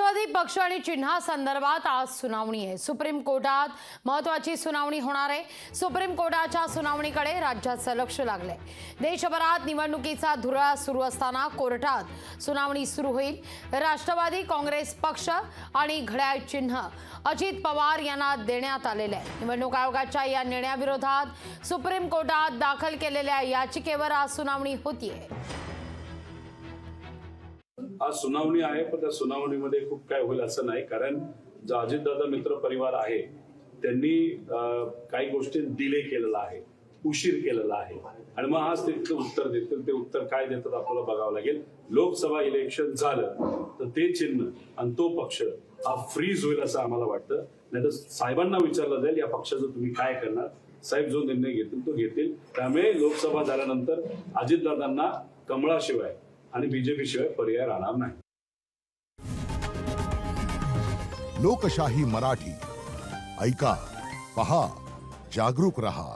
राष्ट्रवादी पक्ष आणि चिन्हासंदर्भात आज सुनावणी आहे। सुप्रीम कोर्टात महत्त्वाची सुनावणी होणार आहे। सुप्रीम कोर्टाच्या सुनावणीकडे राज्याचं लक्ष लागलंय। देशभरात निवडणुकीचा धुरळा सुरू असताना कोर्टात सुनावणी सुरू होईल। राष्ट्रवादी काँग्रेस पक्ष आणि घड्याळ चिन्ह अजित पवार यांना देण्यात आलेले आहे। निवडणूक आयोगाच्या या निर्णयाविरोधात सुप्रीम कोर्टात दाखल केलेल्या याचिकेवर आज सुनावणी होतीये। आज सुनावणी आहे, पण त्या सुनावणीमध्ये खूप काय होईल असं नाही, कारण जो अजितदादा मित्र परिवार आहे त्यांनी काही गोष्टी डिले केलेला आहे, उशीर केलेला आहे आणि मग आज ते उत्तर देतील। ते उत्तर काय देतात आपल्याला बघावं लागेल। लोकसभा इलेक्शन झालं तर ते चिन्ह आणि तो पक्ष हा फ्रीज होईल असं आम्हाला वाटतं। नाही तर साहेबांना विचारलं जाईल या पक्षाचं तुम्ही काय करणार। साहेब जो निर्णय घेतील तो घेतील। त्यामुळे लोकसभा झाल्यानंतर अजितदादांना कमळाशिवाय आणि बीजेपी शिवाय पर्याय राहणार नाही। लोकशाही मराठी ऐका, पहा, जागरूक रहा।